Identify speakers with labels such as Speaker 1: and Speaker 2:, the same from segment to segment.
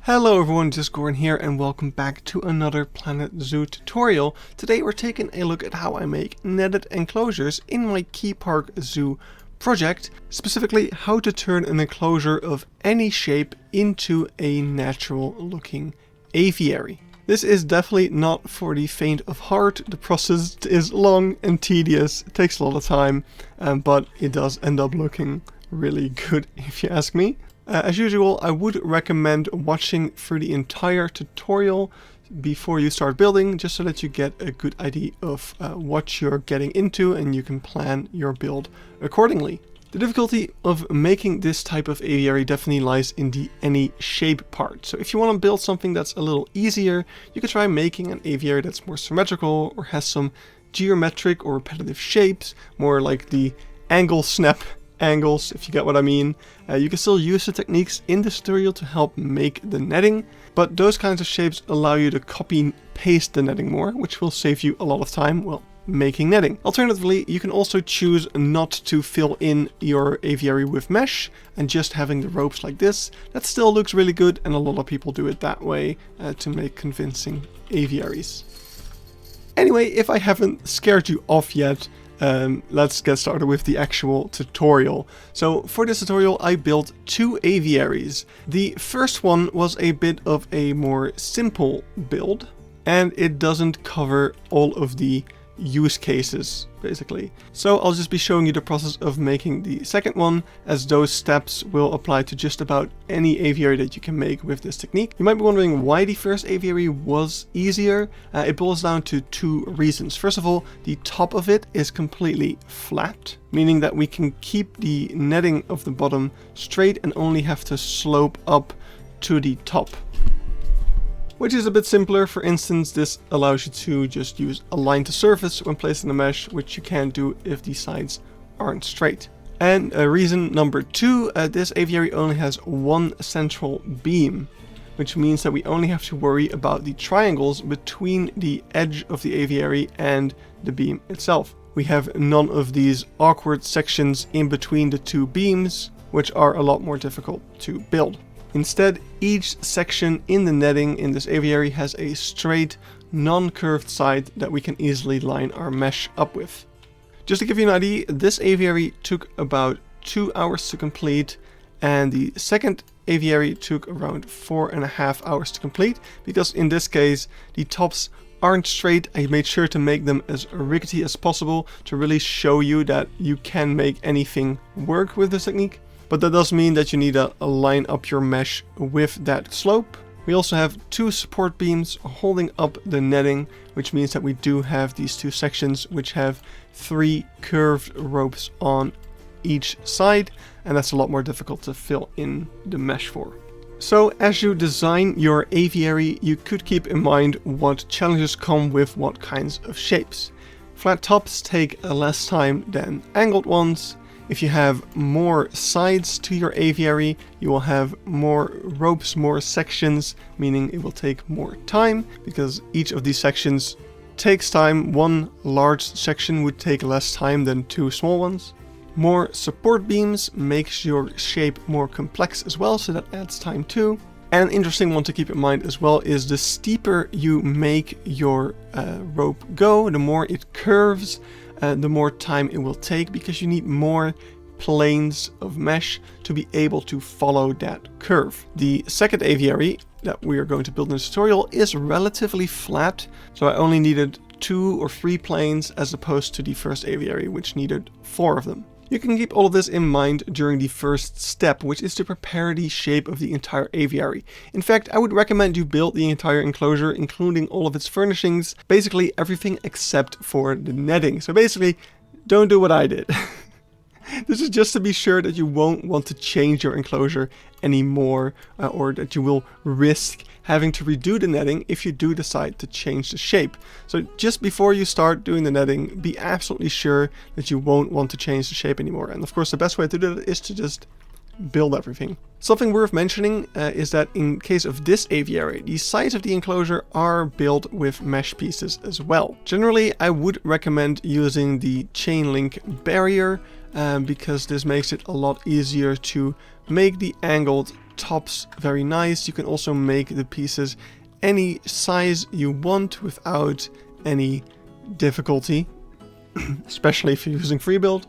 Speaker 1: Hello everyone, just Gordon here and welcome back to another Planet Zoo tutorial. Today we're taking a look at how I make netted enclosures in my Key Park Zoo project, specifically how to turn an enclosure of any shape into a natural looking aviary. This is definitely not for the faint of heart. The process is long and tedious, it takes a lot of time, but it does end up looking really good if you ask me. As usual, I would recommend watching through the entire tutorial before you start building, just so that you get a good idea of what you're getting into and you can plan your build accordingly. The difficulty of making this type of aviary definitely lies in the any shape part. So if you want to build something that's a little easier, you could try making an aviary that's more symmetrical or has some geometric or repetitive shapes, more like the angle snap angles, if you get what I mean. You can still use the techniques in this tutorial to help make the netting, but those kinds of shapes allow you to copy and paste the netting more, which will save you a lot of time, well, making netting. Alternatively, you can also choose not to fill in your aviary with mesh and just having the ropes like this. That still looks really good, and a lot of people do it that way to make convincing aviaries. Anyway, if I haven't scared you off yet, let's get started with the actual tutorial. So for this tutorial I built two aviaries. The first one was a bit of a more simple build, and it doesn't cover all of the use cases basically. So I'll just be showing you the process of making the second one, as those steps will apply to just about any aviary that you can make with this technique. You might be wondering why the first aviary was easier. It boils down to two reasons. First of all, the top of it is completely flat, meaning that we can keep the netting of the bottom straight and only have to slope up to the top, which is a bit simpler. For instance, this allows you to just use align to surface when placing the mesh, which you can't do if the sides aren't straight. And reason number two, this aviary only has one central beam, which means that we only have to worry about the triangles between the edge of the aviary and the beam itself. We have none of these awkward sections in between the two beams, which are a lot more difficult to build. Instead, each section in the netting in this aviary has a straight, non-curved side that we can easily line our mesh up with. Just to give you an idea, this aviary took about 2 hours to complete, and the second aviary took around 4.5 hours to complete, because in this case the tops aren't straight. I made sure to make them as rickety as possible to really show you that you can make anything work with this technique. But that does mean that you need to line up your mesh with that slope. We also have two support beams holding up the netting, which means that we do have these two sections which have 3 curved ropes on each side, and that's a lot more difficult to fill in the mesh for. So as you design your aviary, you could keep in mind what challenges come with what kinds of shapes. Flat tops take less time than angled ones. If you have more sides to your aviary, you will have more ropes, more sections, meaning it will take more time, because each of these sections takes time. One large section would take less time than 2 small ones. More support beams makes your shape more complex as well, so that adds time too. And an interesting one to keep in mind as well is the steeper you make your rope go, the more it curves, the more time it will take, because you need more planes of mesh to be able to follow that curve. The second aviary that we are going to build in this tutorial is relatively flat, so I only needed 2 or 3 planes as opposed to the first aviary, which needed 4 of them. You can keep all of this in mind during the first step, which is to prepare the shape of the entire aviary. In fact, I would recommend you build the entire enclosure, including all of its furnishings, basically everything except for the netting. So basically, don't do what I did. This is just to be sure that you won't want to change your enclosure anymore, or that you will risk having to redo the netting if you do decide to change the shape. So just before you start doing the netting, be absolutely sure that you won't want to change the shape anymore. And of course, the best way to do that is to just build everything. Something worth mentioning is that in case of this aviary, the sides of the enclosure are built with mesh pieces as well. Generally, I would recommend using the chain link barrier, because this makes it a lot easier to make the angled tops very nice. You can also make the pieces any size you want without any difficulty, especially if you're using free build.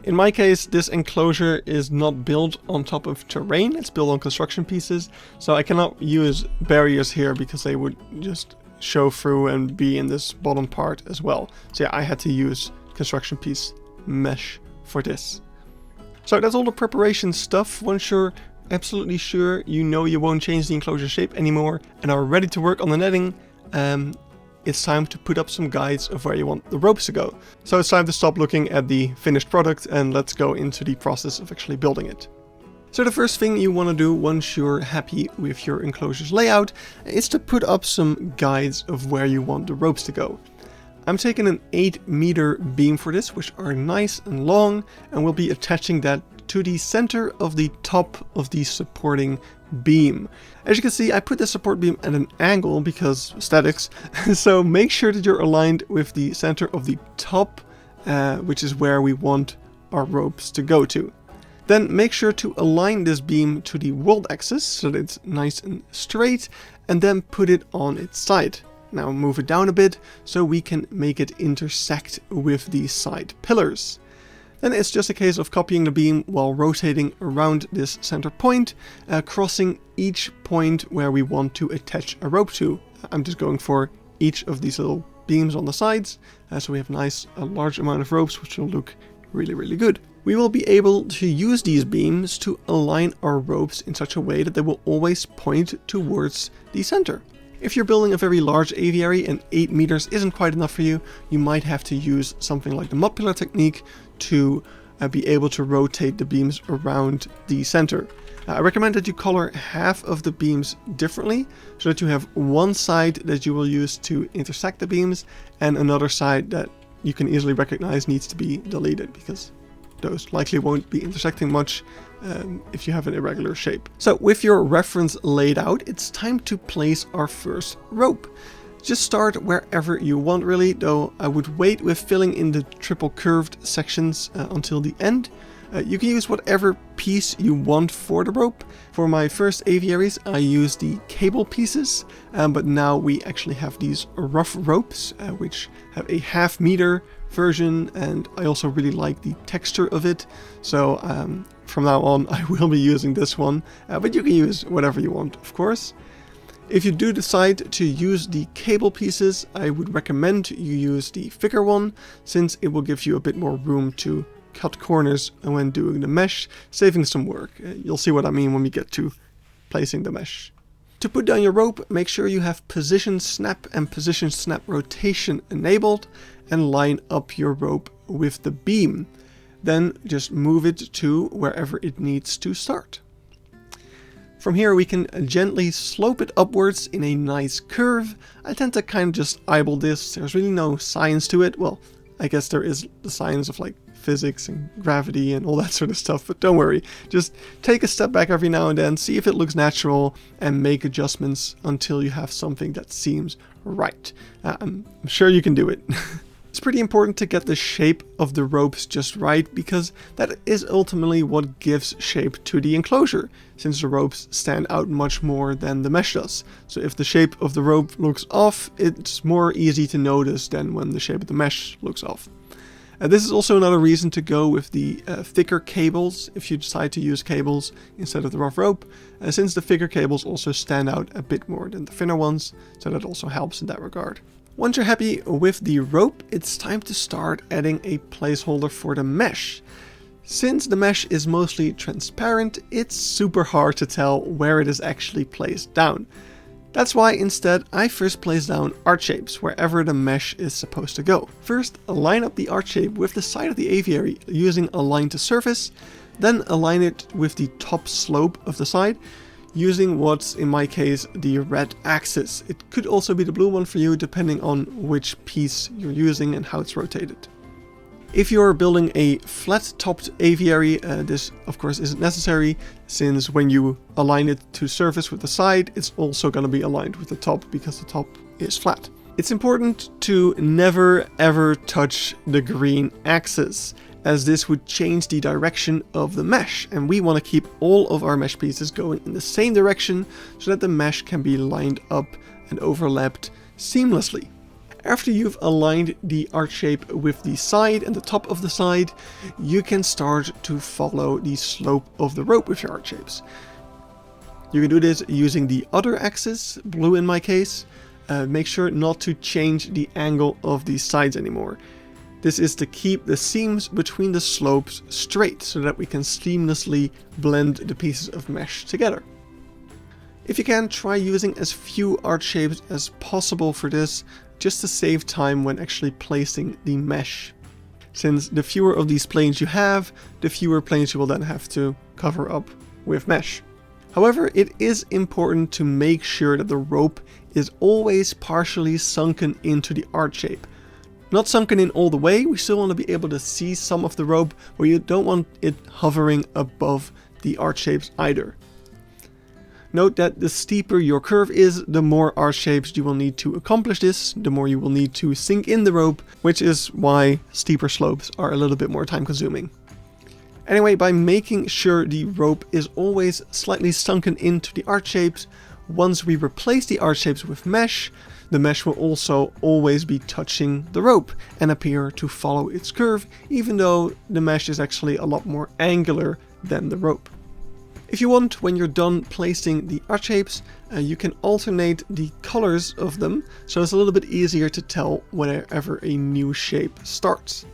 Speaker 1: In my case, this enclosure is not built on top of terrain, it's built on construction pieces, so I cannot use barriers here because they would just show through and be in this bottom part as well. So yeah, I had to use construction piece mesh for this. So that's all the preparation stuff. Once you're absolutely sure you know you won't change the enclosure shape anymore and are ready to work on the netting, it's time to put up some guides of where you want the ropes to go. So it's time to stop looking at the finished product and let's go into the process of actually building it. So the first thing you want to do once you're happy with your enclosure's layout is to put up some guides of where you want the ropes to go. I'm taking an 8-meter beam for this, which are nice and long, and we'll be attaching that to the center of the top of the supporting beam. As you can see, I put the support beam at an angle because aesthetics, so make sure that you're aligned with the center of the top, which is where we want our ropes to go to. Then make sure to align this beam to the world axis so that it's nice and straight, and then put it on its side. Now move it down a bit so we can make it intersect with the side pillars. Then it's just a case of copying the beam while rotating around this center point, crossing each point where we want to attach a rope to. I'm just going for each of these little beams on the sides, so we have a large amount of ropes, which will look really good. We will be able to use these beams to align our ropes in such a way that they will always point towards the center. If you're building a very large aviary and 8 meters isn't quite enough for you, you might have to use something like the mud pillar technique to be able to rotate the beams around the center. I recommend that you color half of the beams differently so that you have one side that you will use to intersect the beams and another side that you can easily recognize needs to be deleted because those likely won't be intersecting much if you have an irregular shape. So with your reference laid out, it's time to place our first rope. Just start wherever you want really, though I would wait with filling in the triple curved sections until the end. You can use whatever piece you want for the rope. For my first aviaries I used the cable pieces, but now we actually have these rough ropes which have a 1/2 meter version, and I also really like the texture of it, so from now on I will be using this one, but you can use whatever you want, of course. If you do decide to use the cable pieces, I would recommend you use the thicker one, since it will give you a bit more room to cut corners when doing the mesh, saving some work. You'll see what I mean when we get to placing the mesh. To put down your rope, make sure you have position snap and position snap rotation enabled and line up your rope with the beam. Then just move it to wherever it needs to start. From here we can gently slope it upwards in a nice curve. I tend to kind of just eyeball this. There's really no science to it. Well, I guess there is the science of like physics and gravity and all that sort of stuff, but don't worry. Just take a step back every now and then, see if it looks natural, and make adjustments until you have something that seems right. I'm sure you can do it. It's pretty important to get the shape of the ropes just right, because that is ultimately what gives shape to the enclosure, since the ropes stand out much more than the mesh does. So if the shape of the rope looks off, it's more easy to notice than when the shape of the mesh looks off. This is also another reason to go with the thicker cables if you decide to use cables instead of the rough rope, since the thicker cables also stand out a bit more than the thinner ones, so that also helps in that regard. Once you're happy with the rope, it's time to start adding a placeholder for the mesh. Since the mesh is mostly transparent, it's super hard to tell where it is actually placed down. That's why instead I first place down arch shapes wherever the mesh is supposed to go. First, line up the arch shape with the side of the aviary using align to surface, then align it with the top slope of the side using what's in my case the red axis. It could also be the blue one for you depending on which piece you're using and how it's rotated. If you're building a flat-topped aviary, this of course isn't necessary, since when you align it to surface with the side, it's also going to be aligned with the top because the top is flat. It's important to never ever touch the green axis, as this would change the direction of the mesh, and we want to keep all of our mesh pieces going in the same direction so that the mesh can be lined up and overlapped seamlessly. After you've aligned the arch shape with the side and the top of the side, you can start to follow the slope of the rope with your arch shapes. You can do this using the other axis, blue in my case. Make sure not to change the angle of these sides anymore. This is to keep the seams between the slopes straight so that we can seamlessly blend the pieces of mesh together. If you can, try using as few arch shapes as possible for this, just to save time when actually placing the mesh. Since the fewer of these planes you have, the fewer planes you will then have to cover up with mesh. However, it is important to make sure that the rope is always partially sunken into the arch shape. Not sunken in all the way, we still want to be able to see some of the rope, but you don't want it hovering above the arch shapes either. Note that the steeper your curve is, the more arch shapes you will need to accomplish this, the more you will need to sink in the rope, which is why steeper slopes are a little bit more time consuming. Anyway, by making sure the rope is always slightly sunken into the arch shapes, once we replace the arch shapes with mesh, the mesh will also always be touching the rope and appear to follow its curve, even though the mesh is actually a lot more angular than the rope. If you want, when you're done placing the arch shapes, you can alternate the colors of them, so it's a little bit easier to tell whenever a new shape starts.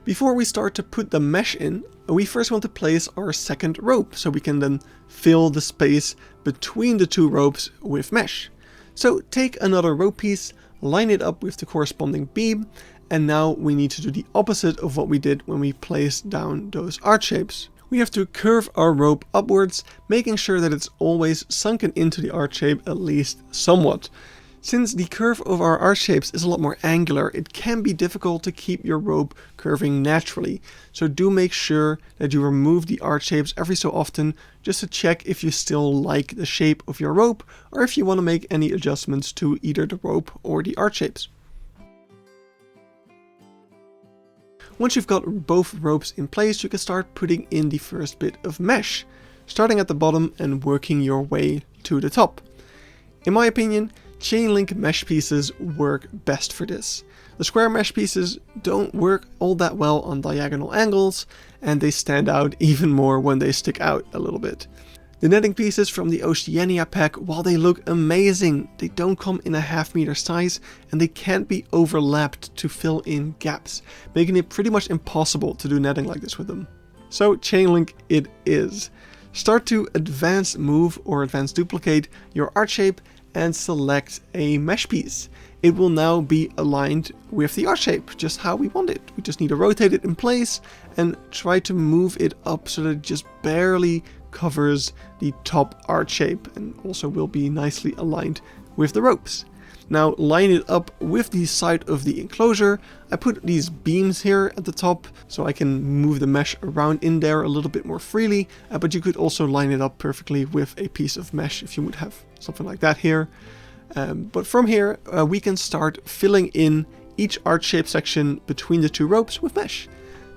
Speaker 1: Before we start to put the mesh in, we first want to place our second rope, so we can then fill the space between the two ropes with mesh. So take another rope piece, line it up with the corresponding beam, and now we need to do the opposite of what we did when we placed down those arch shapes. We have to curve our rope upwards, making sure that it's always sunken into the arch shape at least somewhat. Since the curve of our arch shapes is a lot more angular, it can be difficult to keep your rope curving naturally. So do make sure that you remove the arch shapes every so often, just to check if you still like the shape of your rope, or if you want to make any adjustments to either the rope or the arch shapes. Once you've got both ropes in place, you can start putting in the first bit of mesh, starting at the bottom and working your way to the top. In my opinion, chain link mesh pieces work best for this. The square mesh pieces don't work all that well on diagonal angles, and they stand out even more when they stick out a little bit. The netting pieces from the Oceania pack, while they look amazing, they don't come in a ½ meter size, and they can't be overlapped to fill in gaps, making it pretty much impossible to do netting like this with them. So chain link it is. Start to advanced move or advanced duplicate your arch shape and select a mesh piece. It will now be aligned with the arch shape, just how we want it. We just need to rotate it in place and try to move it up so that it just barely covers the top arch shape, and also will be nicely aligned with the ropes. Now line it up with the side of the enclosure. I put these beams here at the top so I can move the mesh around in there a little bit more freely, but you could also line it up perfectly with a piece of mesh if you would have something like that here. But from here we can start filling in each arch shape section between the two ropes with mesh.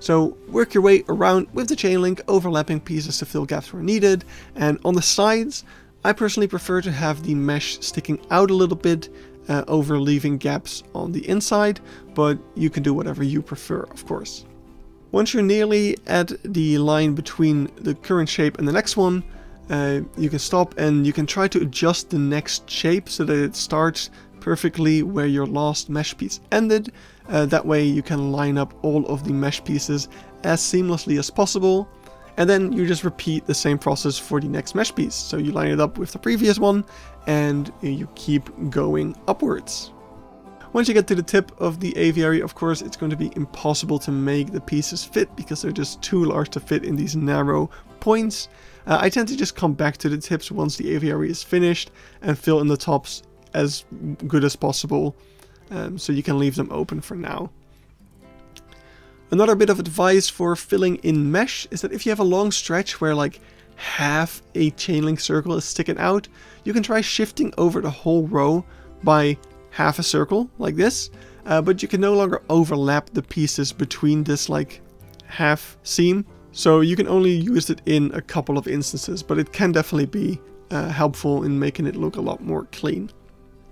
Speaker 1: So work your way around with the chain link, overlapping pieces to fill gaps where needed, and on the sides I personally prefer to have the mesh sticking out a little bit over leaving gaps on the inside, but you can do whatever you prefer, of course. Once you're nearly at the line between the current shape and the next one, you can stop and you can try to adjust the next shape so that it starts perfectly where your last mesh piece ended. That way you can line up all of the mesh pieces as seamlessly as possible. And then you just repeat the same process for the next mesh piece. So you line it up with the previous one and you keep going upwards. Once you get to the tip of the aviary, of course, it's going to be impossible to make the pieces fit because they're just too large to fit in these narrow points. I tend to just come back to the tips once the aviary is finished and fill in the tops as good as possible, so you can leave them open for now. Another bit of advice for filling in mesh is that if you have a long stretch where like half a chain link circle is sticking out, you can try shifting over the whole row by half a circle like this, but you can no longer overlap the pieces between this like half seam. So you can only use it in a couple of instances, but it can definitely be helpful in making it look a lot more clean.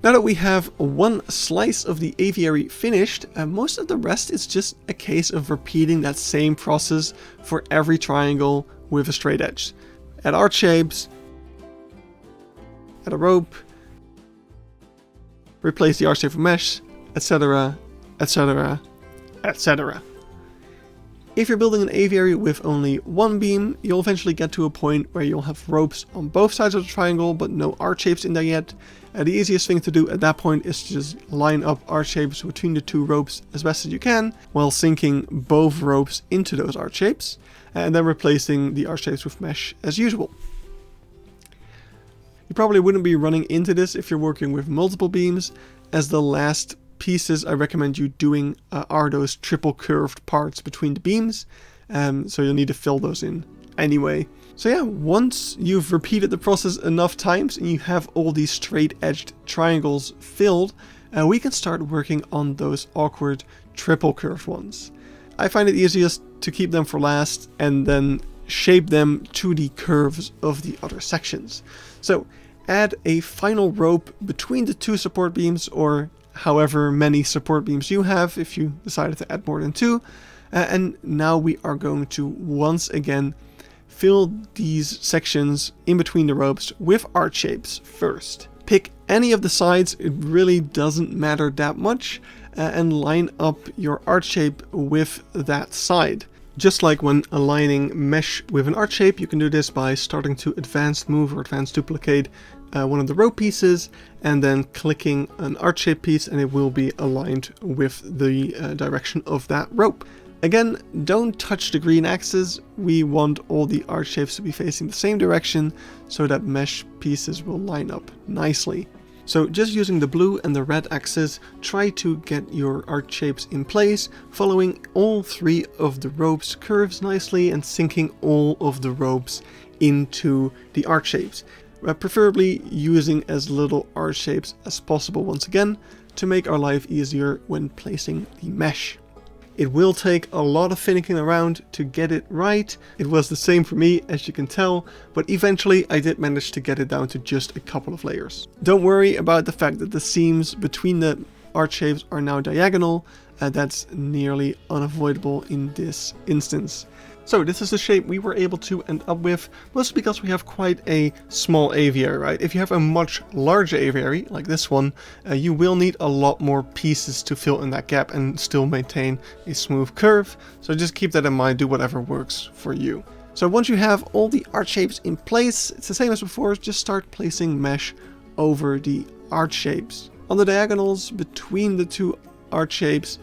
Speaker 1: Now that we have one slice of the aviary finished, most of the rest is just a case of repeating that same process for every triangle with a straight edge. Add arch shapes, add a rope, replace the arch shape with mesh, etc, etc, etc. If you're building an aviary with only one beam, you'll eventually get to a point where you'll have ropes on both sides of the triangle, but no arch shapes in there yet. The easiest thing to do at that point is to just line up arch shapes between the two ropes as best as you can, while sinking both ropes into those arch shapes, and then replacing the arch shapes with mesh as usual. You probably wouldn't be running into this if you're working with multiple beams, as the last pieces I recommend you doing are those triple curved parts between the beams, so you'll need to fill those in anyway. So yeah, once you've repeated the process enough times and you have all these straight edged triangles filled, we can start working on those awkward triple curved ones. I find it easiest to keep them for last and then shape them to the curves of the other sections. So add a final rope between the two support beams, or however many support beams you have if you decided to add more than two. And now we are going to once again fill these sections in between the ropes with arch shapes first. Pick any of the sides, it really doesn't matter that much, and line up your arch shape with that side. Just like when aligning mesh with an arch shape, you can do this by starting to advanced move or advanced duplicate one of the rope pieces and then clicking an arch shape piece, and it will be aligned with the direction of that rope. Again, don't touch the green axis. We want all the arch shapes to be facing the same direction so that mesh pieces will line up nicely. So just using the blue and the red axis, try to get your arch shapes in place, following all three of the ropes curves nicely and sinking all of the ropes into the arch shapes. Preferably using as little arch shapes as possible once again to make our life easier when placing the mesh. It will take a lot of finicking around to get it right. It was the same for me, as you can tell, but eventually I did manage to get it down to just a couple of layers. Don't worry about the fact that the seams between the arch shapes are now diagonal. That's nearly unavoidable in this instance. So this is the shape we were able to end up with, mostly because we have quite a small aviary, right? If you have a much larger aviary, like this one, you will need a lot more pieces to fill in that gap and still maintain a smooth curve. So just keep that in mind, do whatever works for you. So once you have all the arch shapes in place, it's the same as before, just start placing mesh over the arch shapes. On the diagonals between the two arch shapes,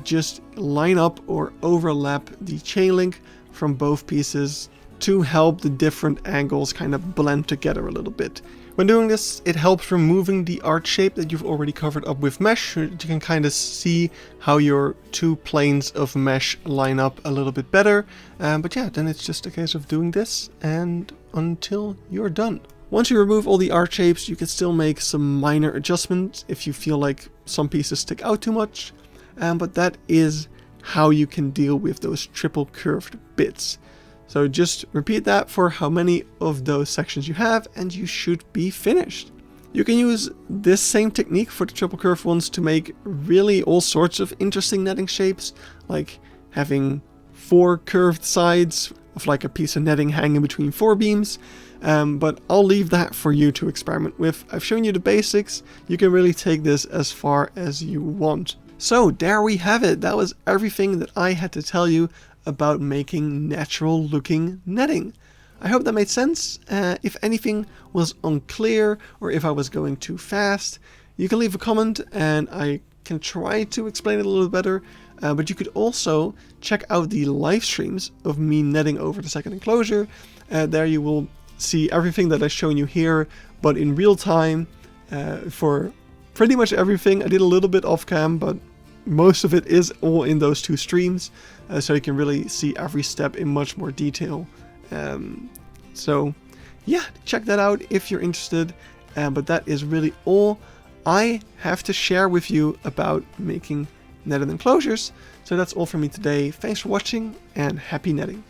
Speaker 1: just line up or overlap the chain link from both pieces to help the different angles kind of blend together a little bit. When doing this, it helps removing the arch shape that you've already covered up with mesh, so that you can kind of see how your two planes of mesh line up a little bit better. But yeah, then it's just a case of doing this and until you're done. Once you remove all the arch shapes, you can still make some minor adjustments if you feel like some pieces stick out too much. But that is how you can deal with those triple curved bits. So just repeat that for how many of those sections you have and you should be finished. You can use this same technique for the triple curved ones to make really all sorts of interesting netting shapes, like having 4 curved sides of like a piece of netting hanging between 4 beams. But I'll leave that for you to experiment with. I've shown you the basics. You can really take this as far as you want. So there we have it. That was everything that I had to tell you about making natural looking netting. I hope that made sense. If anything was unclear or if I was going too fast, you can leave a comment and I can try to explain it a little better. But you could also check out the live streams of me netting over the second enclosure. There you will see everything that I've shown you here, but in real time for pretty much everything. I did a little bit off cam, but most of it is all in those 2 streams, so you can really see every step in much more detail. So yeah, check that out if you're interested. But that is really all I have to share with you about making netted enclosures. So that's all from me today. Thanks for watching and happy netting.